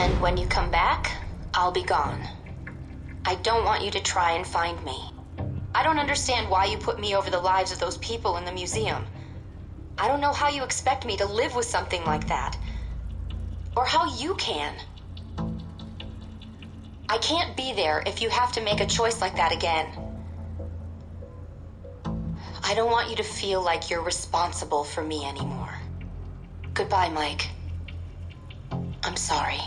And when you come back, I'll be gone. I don't want you to try and find me. I don't understand why you put me over the lives of those people in the museum. I don't know how you expect me to live with something like that. Or how you can. I can't be there if you have to make a choice like that again. I don't want you to feel like you're responsible for me anymore. Goodbye, Mike. I'm sorry.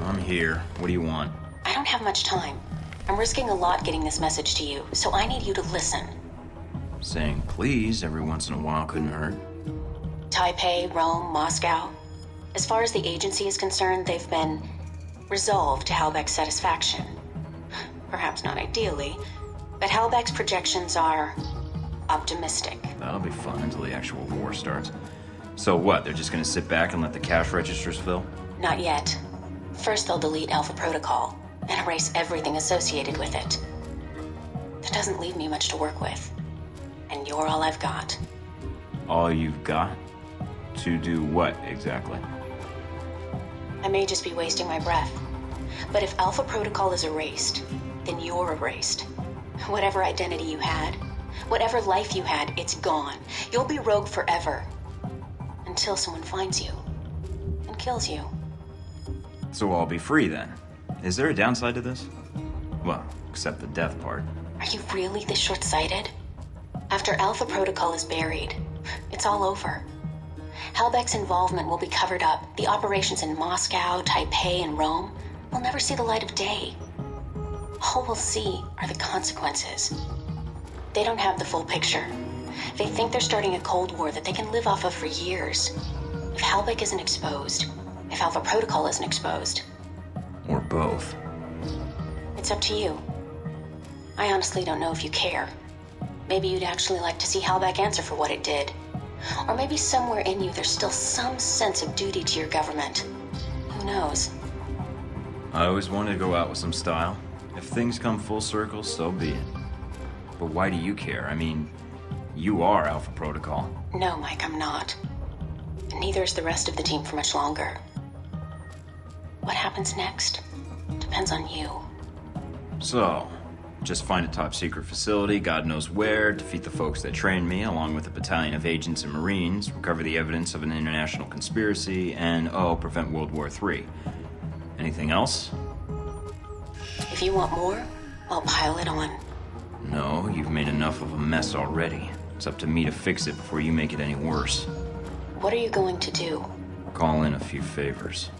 I'm here. What do you want? I don't have much time. I'm risking a lot getting this message to you, so I need you to listen. Saying please every once in a while couldn't hurt. Taipei, Rome, Moscow. As far as the agency is concerned, they've been resolved to Halbeck's satisfaction. Perhaps not ideally, but Halbeck's projections are optimistic. That'll be fun until the actual war starts. So what, they're just gonna sit back and let the cash registers fill? Not yet. First they'll delete Alpha Protocol and erase everything associated with it. That doesn't leave me much to work with. And you're all I've got. All you've got? To do what, exactly? I may just be wasting my breath. But if Alpha Protocol is erased, then you're erased. Whatever identity you had, whatever life you had, it's gone. You'll be rogue forever. Until someone finds you and kills you. So I'll be free then. Is there a downside to this? Well, except the death part. Are you really this short-sighted? After Alpha Protocol is buried, it's all over. Halbeck's involvement will be covered up. The operations in Moscow, Taipei, and Rome will never see the light of day. All we'll see are the consequences. They don't have the full picture. They think they're starting a Cold War that they can live off of for years. If Halbeck isn't exposed, if Alpha Protocol isn't exposed. Or both. It's up to you. I honestly don't know if you care. Maybe you'd actually like to see Halbeck answer for what it did. Or maybe somewhere in you there's still some sense of duty to your government. Who knows? I always wanted to go out with some style. If things come full circle, so be it. But why do you care? I mean, you are Alpha Protocol. No, Mike, I'm not. And neither is the rest of the team for much longer. What happens next depends on you. So, just find a top-secret facility, God knows where, defeat the folks that trained me, along with a battalion of agents and Marines, recover the evidence of an international conspiracy, and, prevent World War III. Anything else? If you want more, I'll pile it on. No, you've made enough of a mess already. It's up to me to fix it before you make it any worse. What are you going to do? Call in a few favors.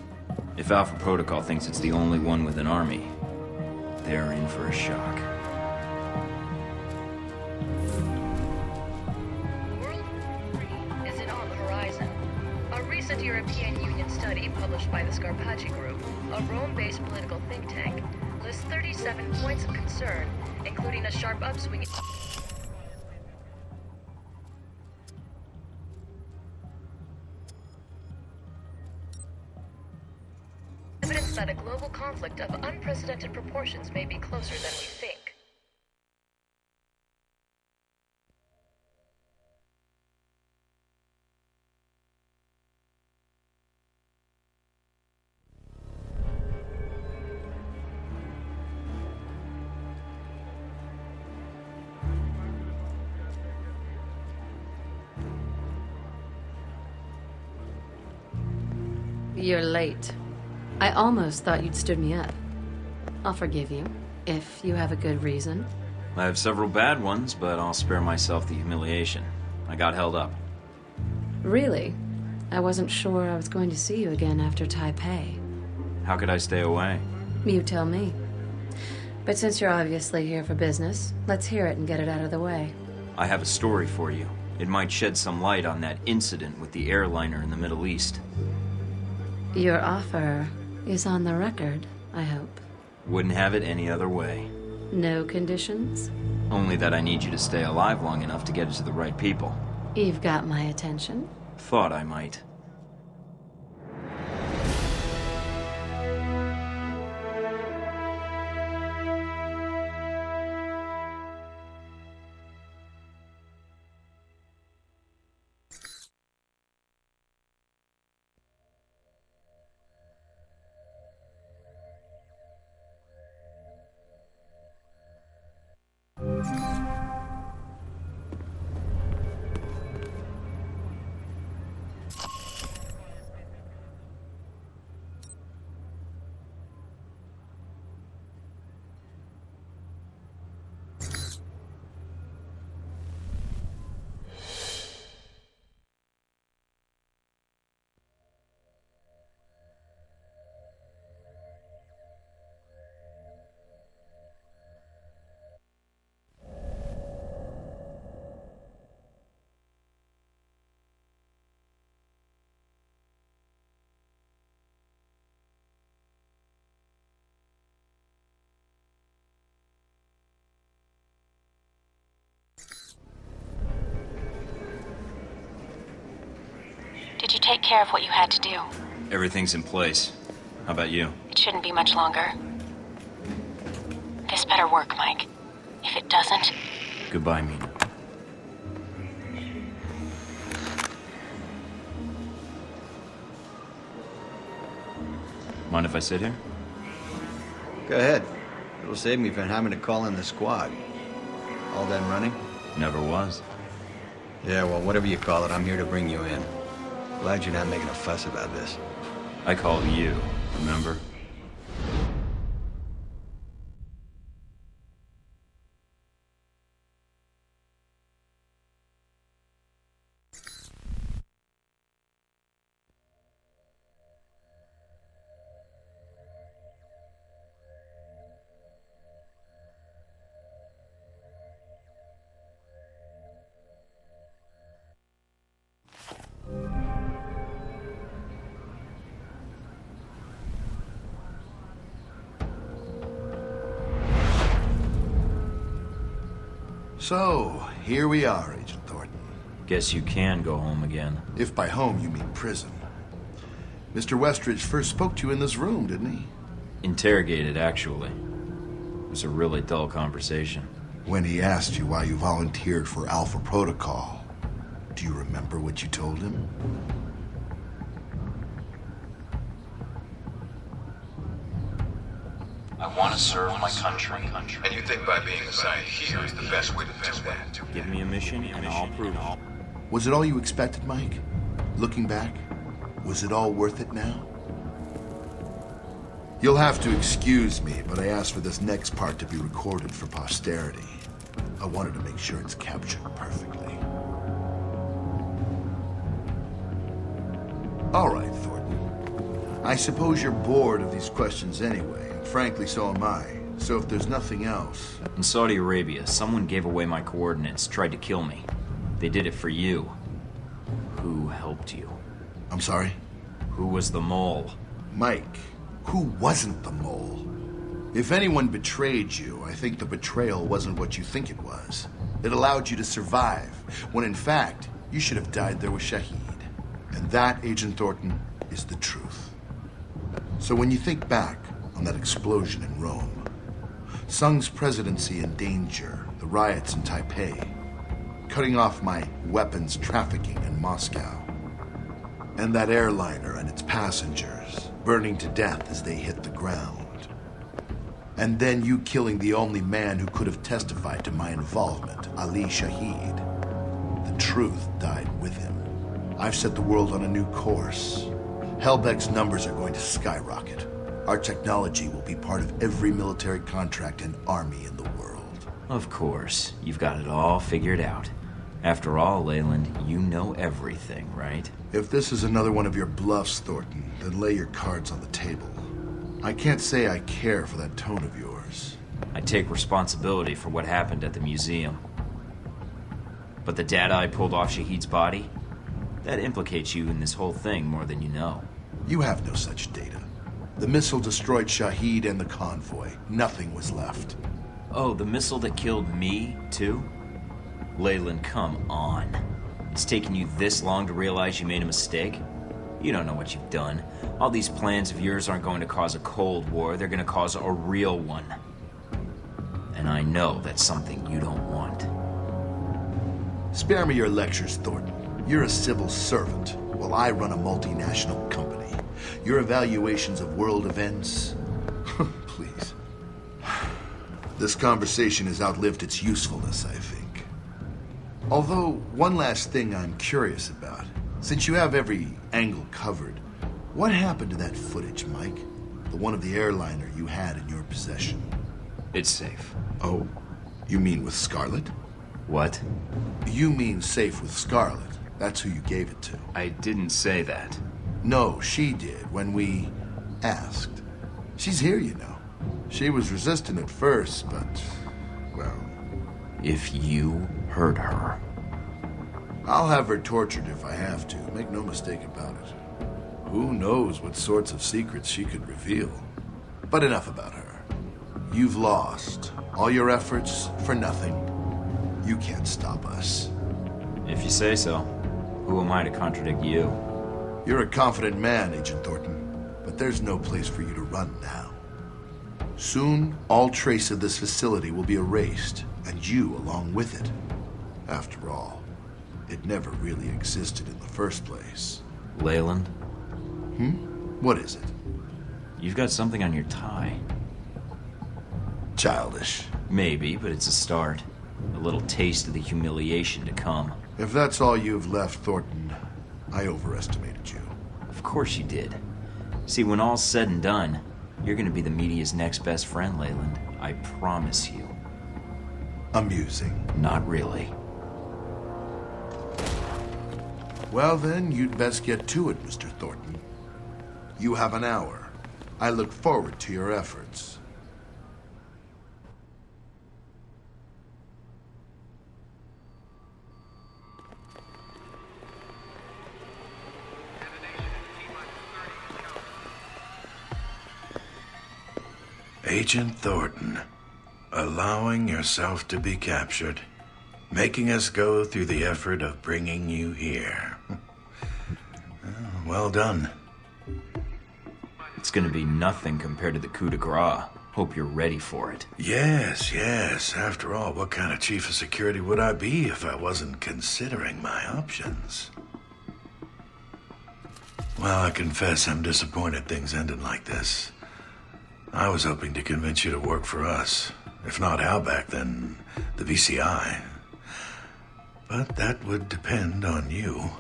If Alpha Protocol thinks it's the only one with an army, they're in for a shock. World War III isn't on the horizon. A recent European Union study published by the Scarpacci Group, a Rome-based political think tank, lists 37 points of concern, including a sharp upswing. Evidence that a global conflict of unprecedented proportions may be closer than we think. You're late. I almost thought you'd stood me up. I'll forgive you, if you have a good reason. I have several bad ones, but I'll spare myself the humiliation. I got held up. Really? I wasn't sure I was going to see you again after Taipei. How could I stay away? You tell me. But since you're obviously here for business, let's hear it and get it out of the way. I have a story for you. It might shed some light on that incident with the airliner in the Middle East. Your offer is on the record, I hope. Wouldn't have it any other way. No conditions? Only that I need you to stay alive long enough to get it to the right people. You've got my attention. Thought I might. take care of what you had to do. Everything's in place. How about you? It shouldn't be much longer. This better work, Mike. If it doesn't... Goodbye, Mina. Mind if I sit here? Go ahead. It'll save me from having to call in the squad. All done running? Never was. Yeah, well, whatever you call it, I'm here to bring you in. Glad you're not making a fuss about this. I called you, remember? So, here we are, Agent Thornton. Guess you can go home again. If by home you mean prison. Mr. Westridge first spoke to you in this room, didn't he? Interrogated, actually. It was a really dull conversation. When he asked you why you volunteered for Alpha Protocol, do you remember what you told him? I want to serve my country. And you think by being assigned here is the best way to do that? Give me a mission and I'll prove it. Was it all you expected, Mike? Looking back, was it all worth it now? You'll have to excuse me, but I asked for this next part to be recorded for posterity. I wanted to make sure it's captured perfectly. All right, Thornton. I suppose you're bored of these questions anyway. Frankly, so am I. So if there's nothing else... In Saudi Arabia, someone gave away my coordinates, tried to kill me. They did it for you. Who helped you? I'm sorry? Who was the mole? Mike, who wasn't the mole? If anyone betrayed you, I think the betrayal wasn't what you think it was. It allowed you to survive, when in fact, you should have died there with Shahid. And that, Agent Thornton, is the truth. So when you think back on that explosion in Rome, Sung's presidency in danger, the riots in Taipei, cutting off my weapons trafficking in Moscow, and that airliner and its passengers burning to death as they hit the ground, and then you killing the only man who could have testified to my involvement, Ali Shahid, the truth died with him. I've set the world on a new course. Helbeck's numbers are going to skyrocket. Our technology will be part of every military contract and army in the world. Of course. You've got it all figured out. After all, Leyland, you know everything, right? If this is another one of your bluffs, Thornton, then lay your cards on the table. I can't say I care for that tone of yours. I take responsibility for what happened at the museum. But the data I pulled off Shahid's body, that implicates you in this whole thing more than you know. You have no such data. The missile destroyed Shahid and the convoy. Nothing was left. Oh, the missile that killed me, too? Leyland, come on. It's taken you this long to realize you made a mistake? You don't know what you've done. All these plans of yours aren't going to cause a Cold War, they're going to cause a real one. And I know that's something you don't want. Spare me your lectures, Thornton. You're a civil servant, while I run a multinational company. Your evaluations of world events... Please. This conversation has outlived its usefulness, I think. Although, one last thing I'm curious about. Since you have every angle covered, what happened to that footage, Mike? The one of the airliner you had in your possession. It's safe. Oh, you mean with Scarlet? What? You mean safe with Scarlet. That's who you gave it to. I didn't say that. No, she did, when we asked. She's here, you know. She was resistant at first, but, well... If you hurt her... I'll have her tortured if I have to, make no mistake about it. Who knows what sorts of secrets she could reveal. But enough about her. You've lost. All your efforts for nothing. You can't stop us. If you say so. Who am I to contradict you? You're a confident man, Agent Thornton, but there's no place for you to run now. Soon, all trace of this facility will be erased, and you along with it. After all, it never really existed in the first place. Leyland? What is it? You've got something on your tie. Childish. Maybe, but it's a start. A little taste of the humiliation to come. If that's all you've left, Thornton, I overestimated you. Of course you did. See, when all's said and done, you're gonna be the media's next best friend, Leyland. I promise you. Amusing. Not really. Well then, you'd best get to it, Mr. Thornton. You have an hour. I look forward to your efforts. Agent Thornton, allowing yourself to be captured, making us go through the effort of bringing you here. Well done. It's gonna be nothing compared to the coup de grace. Hope you're ready for it. Yes, yes. After all, what kind of chief of security would I be if I wasn't considering my options? Well, I confess I'm disappointed things ended like this. I was hoping to convince you to work for us. If not Halbeck, then the VCI. But that would depend on you.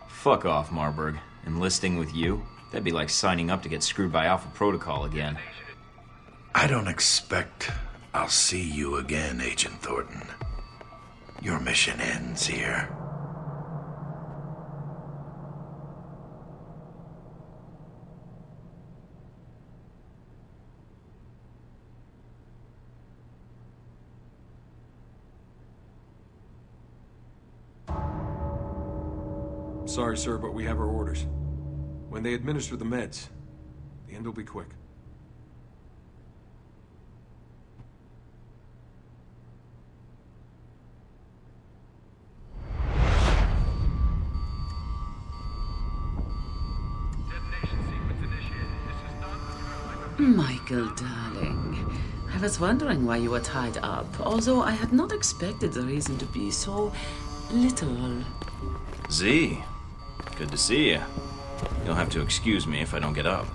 Fuck off, Marburg. Enlisting with you? That'd be like signing up to get screwed by Alpha Protocol again. I don't expect I'll see you again, Agent Thornton. Your mission ends here. Sorry, sir, but we have our orders. When they administer the meds, the end will be quick. Michael, darling. I was wondering why you were tied up, although I had not expected the reason to be so literal. Z, good to see you. You'll have to excuse me if I don't get up.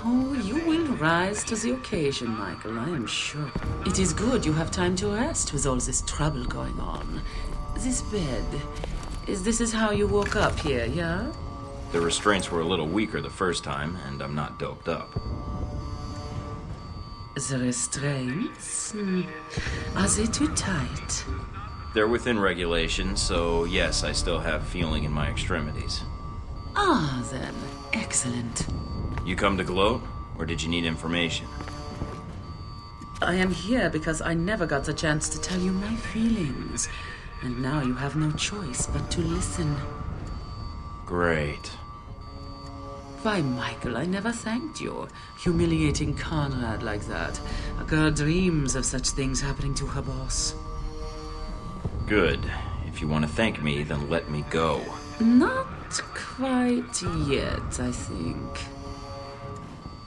Oh, you will rise to the occasion, Michael, I am sure. It is good you have time to rest with all this trouble going on. This bed, this is how you woke up here, yeah? The restraints were a little weaker the first time, and I'm not doped up. The restraints? Are they too tight? They're within regulation, so yes, I still have feeling in my extremities. Ah, then. Excellent. You come to gloat, or did you need information? I am here because I never got the chance to tell you my feelings. And now you have no choice but to listen. Great. Why, Michael, I never thanked you. Humiliating Conrad like that. A girl dreams of such things happening to her boss. Good. If you want to thank me, then let me go. Not quite yet, I think.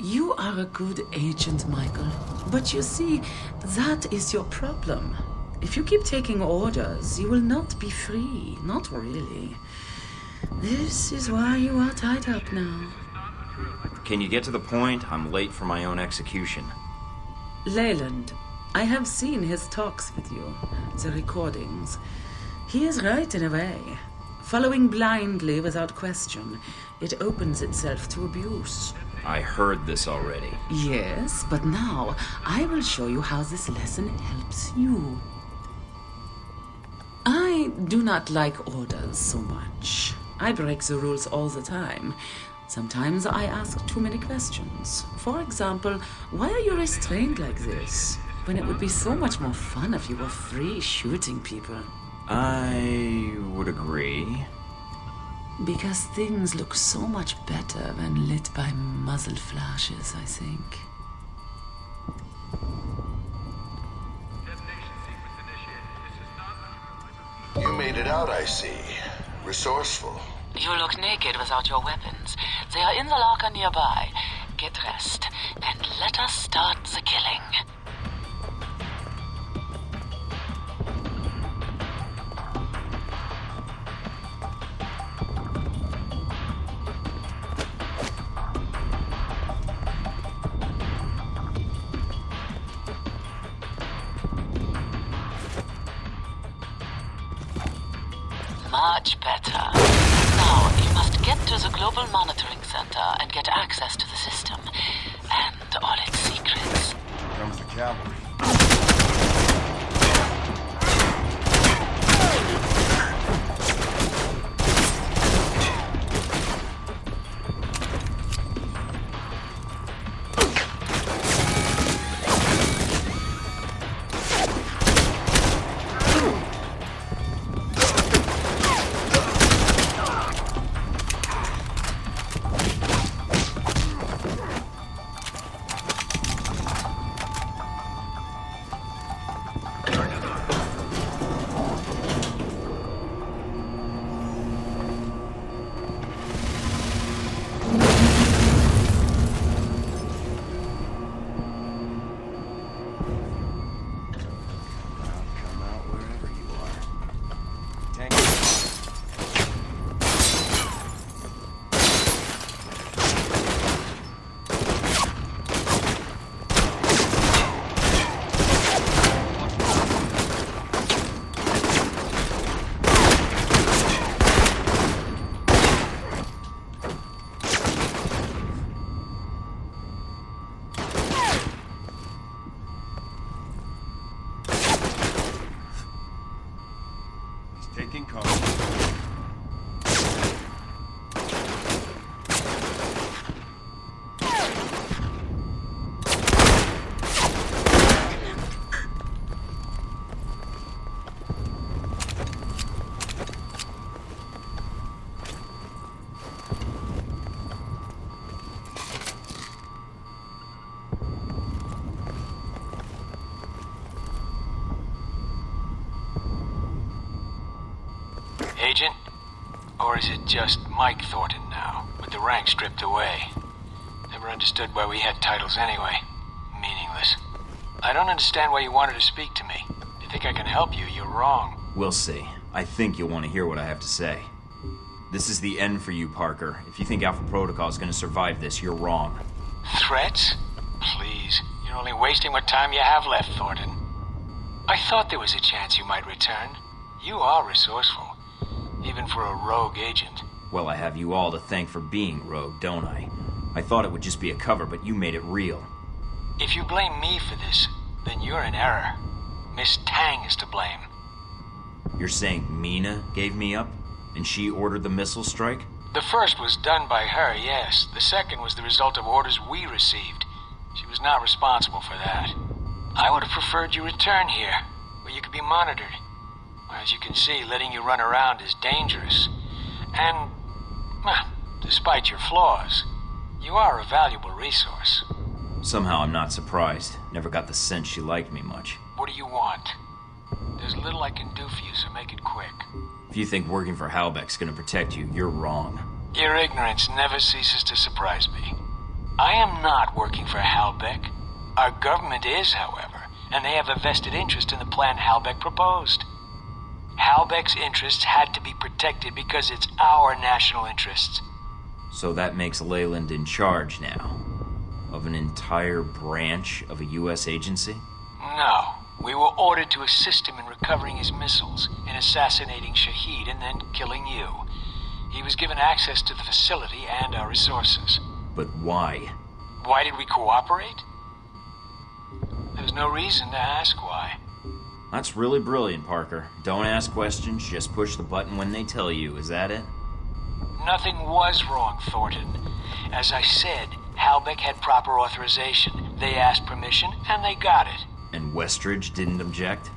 You are a good agent, Michael. But you see, that is your problem. If you keep taking orders, you will not be free. Not really. This is why you are tied up now. Can you get to the point? I'm late for my own execution. Leyland, I have seen his talks with you, the recordings. He is right in a way. Following blindly without question, it opens itself to abuse. I heard this already. Yes, but now I will show you how this lesson helps you. I do not like orders so much. I break the rules all the time. Sometimes I ask too many questions. For example, why are you restrained like this? When it would be so much more fun if you were free shooting people. I would agree. Because things look so much better when lit by muzzle flashes, I think. You made it out, I see. Resourceful. You look naked without your weapons. They are in the locker nearby. Get dressed, and let us start the killing. Much better. Now, you must get to the Global Monitoring Center and get access to the system and all its secrets. Here comes the cavalry. Taking cover. Agent? Or is it just Mike Thornton now, with the rank stripped away? Never understood why we had titles anyway. Meaningless. I don't understand why you wanted to speak to me. If you think I can help you, you're wrong. We'll see. I think you'll want to hear what I have to say. This is the end for you, Parker. If you think Alpha Protocol is going to survive this, you're wrong. Threats? Please. You're only wasting what time you have left, Thornton. I thought there was a chance you might return. You are resourceful. Even for a rogue agent. Well, I have you all to thank for being rogue, don't I? I thought it would just be a cover, but you made it real. If you blame me for this, then you're in error. Miss Tang is to blame. You're saying Mina gave me up? And she ordered the missile strike? The first was done by her, yes. The second was the result of orders we received. She was not responsible for that. I would have preferred you return here, where you could be monitored. As you can see, letting you run around is dangerous. And, well, despite your flaws, you are a valuable resource. Somehow I'm not surprised. Never got the sense she liked me much. What do you want? There's little I can do for you, so make it quick. If you think working for Halbeck's gonna protect you, you're wrong. Your ignorance never ceases to surprise me. I am not working for Halbeck. Our government is, however, and they have a vested interest in the plan Halbeck proposed. Halbeck's interests had to be protected because it's our national interests. So that makes Leyland in charge now? Of an entire branch of a U.S. agency? No. We were ordered to assist him in recovering his missiles, in assassinating Shahid, and then killing you. He was given access to the facility and our resources. But why? Why did we cooperate? There's no reason to ask why. That's really brilliant, Parker. Don't ask questions, just push the button when they tell you. Is that it? Nothing was wrong, Thornton. As I said, Halbeck had proper authorization. They asked permission, and they got it. And Westridge didn't object?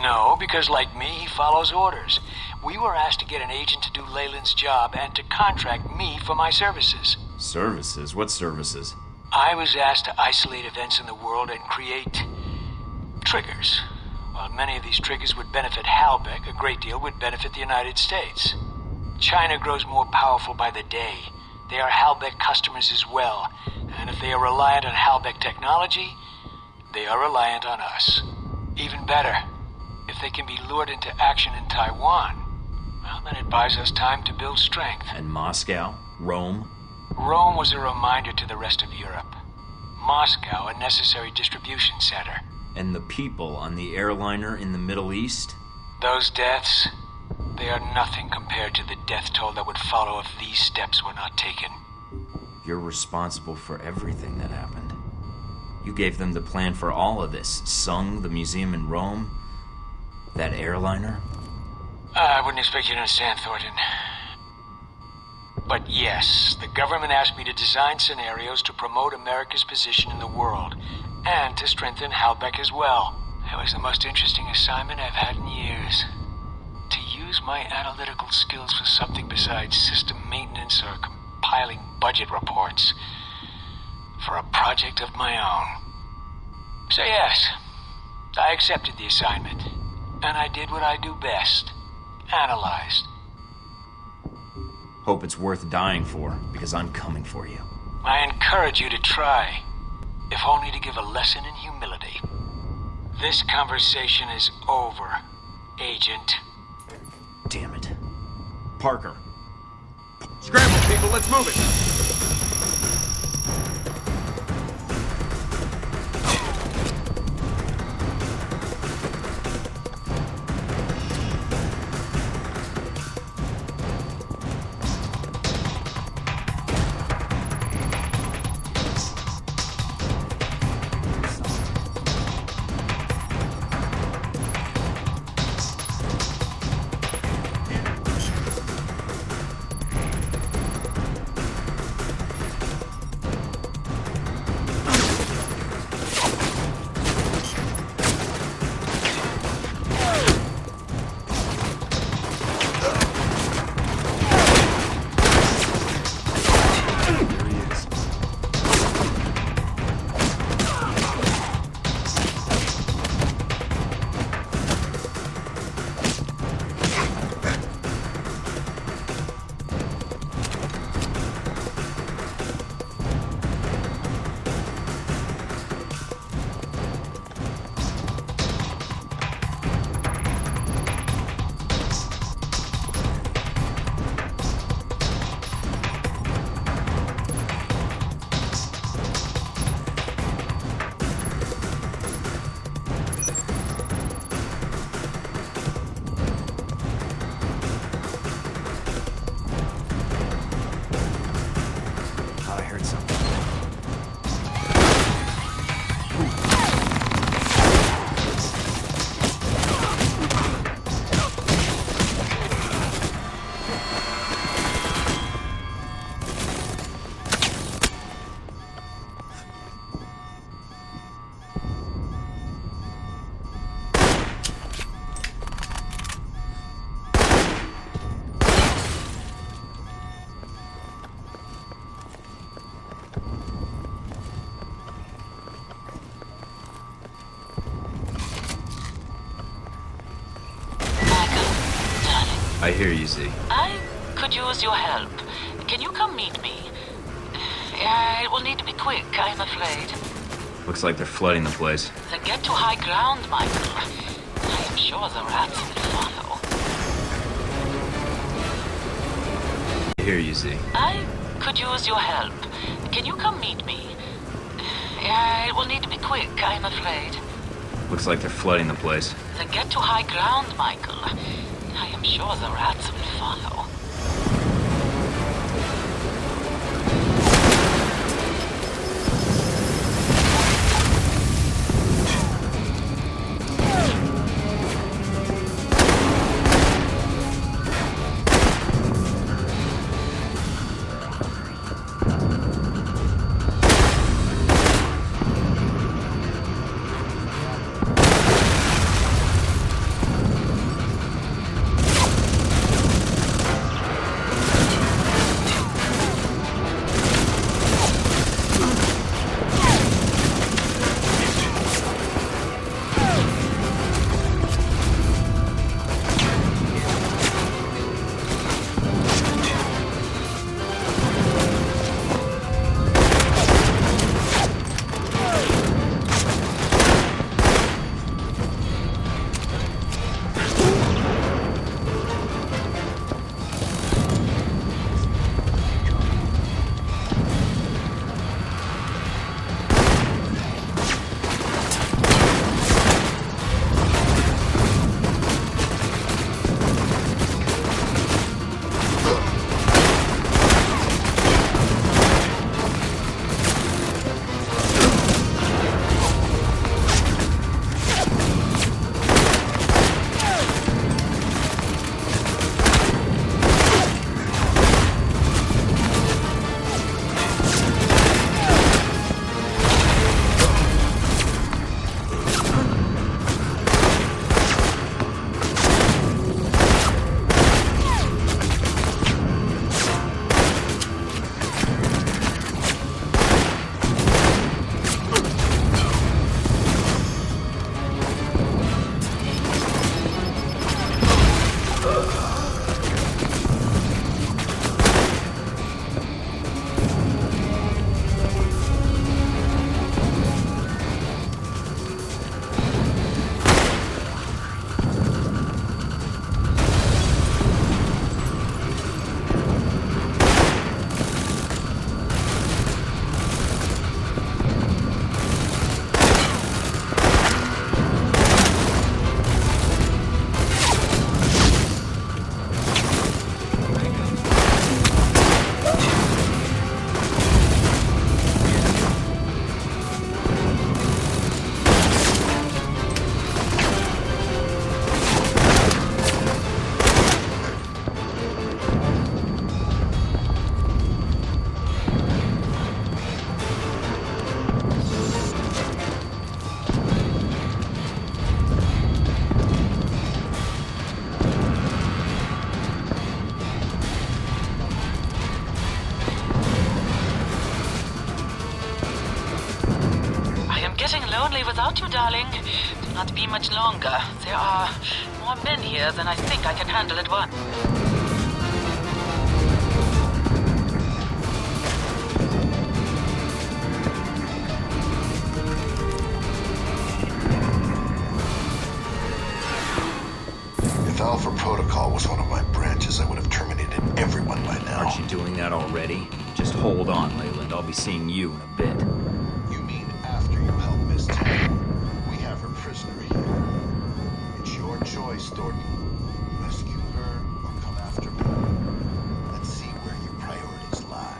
No, because like me, he follows orders. We were asked to get an agent to do Leyland's job and to contract me for my services. Services? What services? I was asked to isolate events in the world and create triggers. While many of these triggers would benefit Halbeck, a great deal would benefit the United States. China grows more powerful by the day. They are Halbeck customers as well. And if they are reliant on Halbeck technology, they are reliant on us. Even better, if they can be lured into action in Taiwan, well, then it buys us time to build strength. And Moscow? Rome? Rome was a reminder to the rest of Europe. Moscow, a necessary distribution center. And the people on the airliner in the Middle East? Those deaths, they are nothing compared to the death toll that would follow if these steps were not taken. You're responsible for everything that happened. You gave them the plan for all of this. Sung, the museum in Rome, that airliner. I wouldn't expect you to understand, Thornton. But yes, the government asked me to design scenarios to promote America's position in the world, and to strengthen Halbeck as well. It was the most interesting assignment I've had in years. To use my analytical skills for something besides system maintenance or compiling budget reports. For a project of my own. So yes, I accepted the assignment. And I did what I do best. Analyzed. Hope it's worth dying for, because I'm coming for you. I encourage you to try, if only to give a lesson in humility. This conversation is over, Agent. Damn it. Parker. Scramble, people, let's move it! I hear you, Z. I could use your help. Can you come meet me? It will need to be quick, I'm afraid. Looks like they're flooding the place. Then get to high ground, Michael. I am sure the rats will follow. I hear you, Z. I could use your help. Can you come meet me? It will need to be quick, I'm afraid. Looks like they're flooding the place. Then get to high ground, Michael. I am sure the rats will follow. Without you, darling. Do not be much longer. There are more men here than I think I can handle at once. If Alpha Protocol was one of my branches, I would have terminated everyone by now. Aren't you doing that already? Just hold on, Leyland. I'll be seeing you in a bit. We have her prisoner here. It's your choice, Thornton. Rescue her or come after me. Let's see where your priorities lie.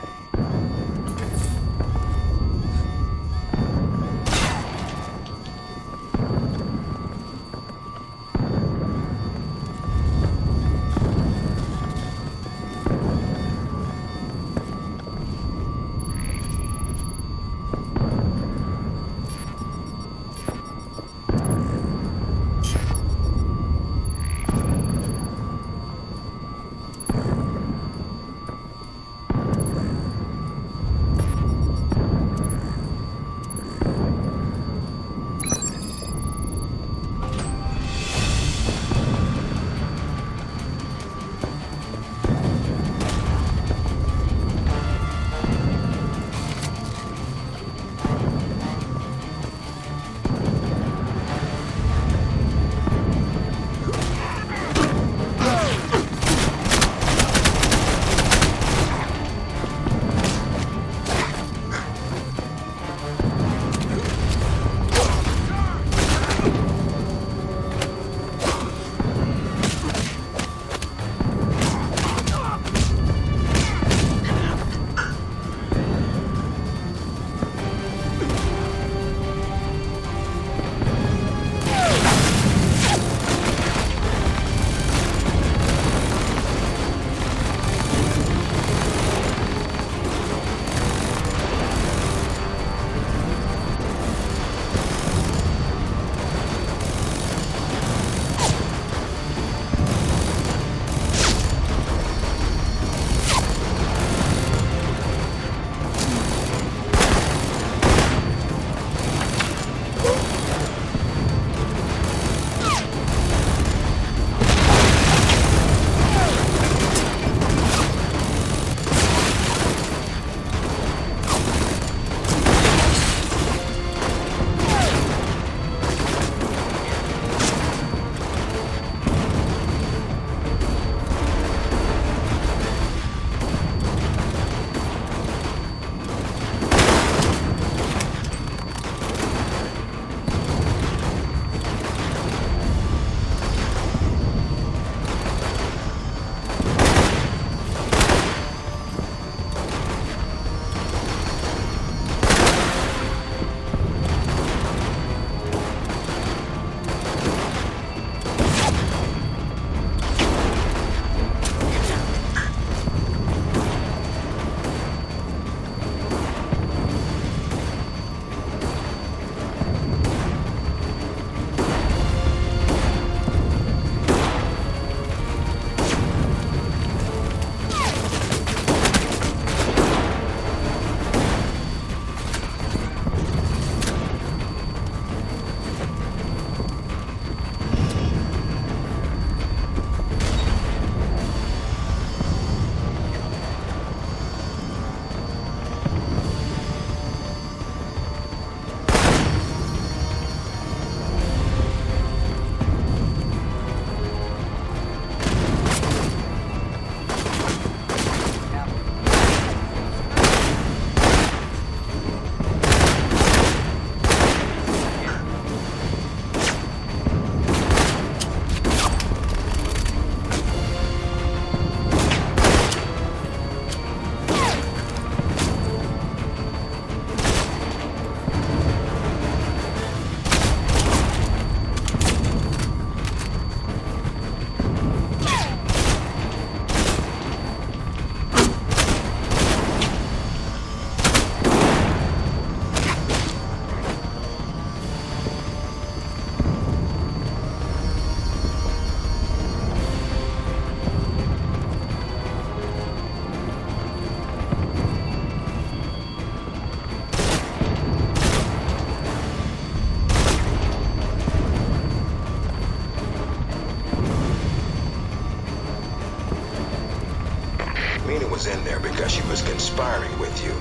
Mina was in there because she was conspiring with you.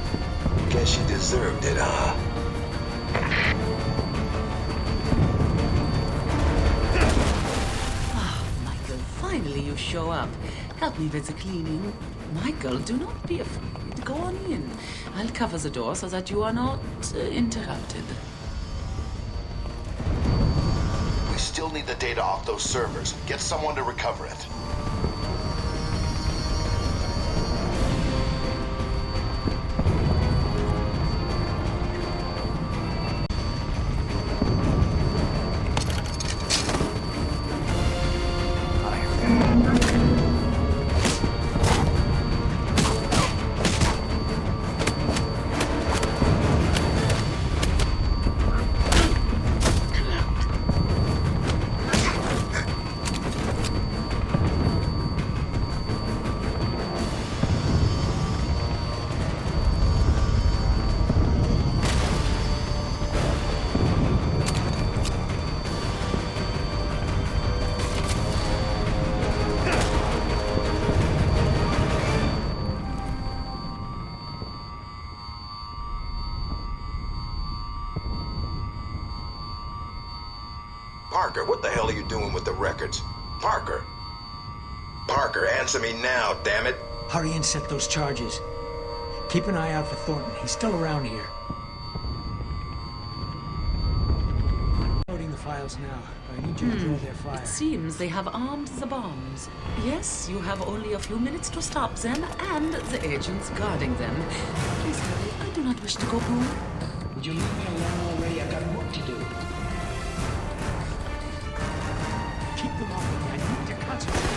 Guess she deserved it, huh? Ah, Michael, finally you show up. Help me with the cleaning. Michael, do not be afraid. Go on in. I'll cover the door so that you are not interrupted. We still need the data off those servers. Get someone to recover it. Parker, what the hell are you doing with the records? Parker! Parker, answer me now, damn it! Hurry and set those charges. Keep an eye out for Thornton. He's still around here. Loading the files now. I need you to draw their fire. It seems they have armed the bombs. Yes, you have only a few minutes to stop them and the agents guarding them. Please hurry. I do not wish to go home. Would you leave me alone already? I've got work to do. Keep them off me. I need to concentrate.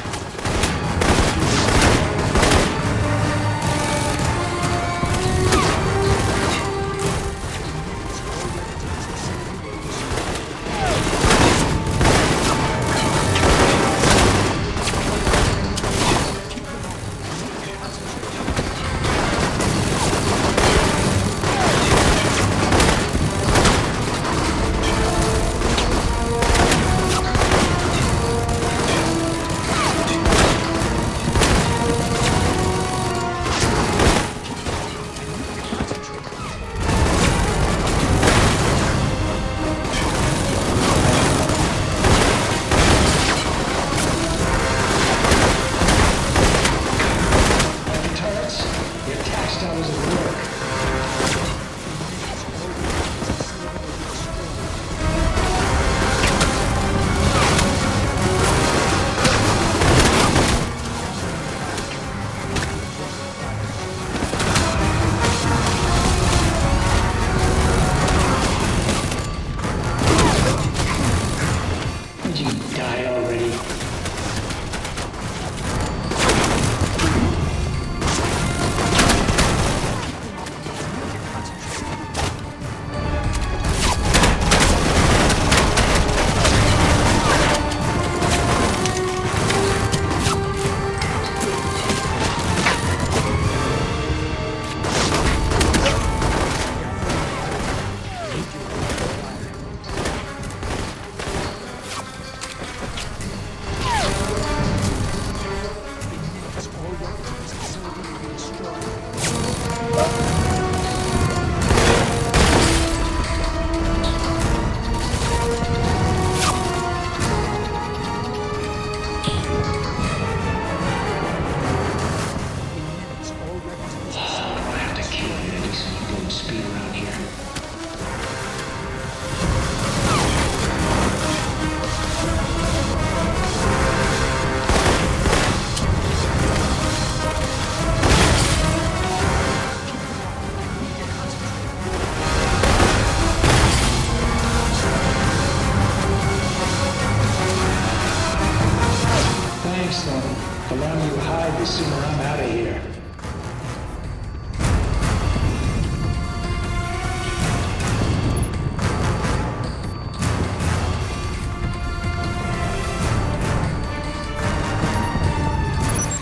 The longer you hide, the sooner I'm out of here.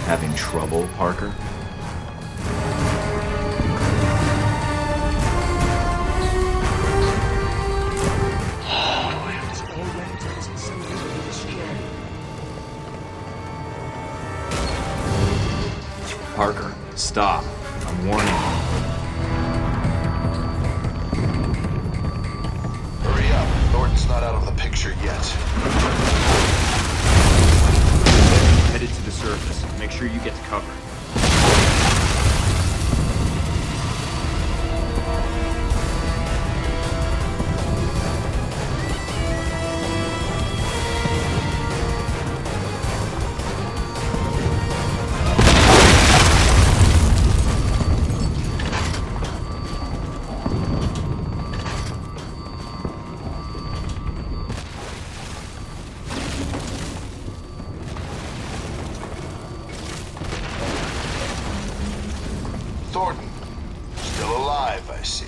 Having trouble, Parker? Parker, stop. I'm warning you. Hurry up. Thornton's not out of the picture yet. Headed to the surface. Make sure you get to cover. Thornton, still alive, I see.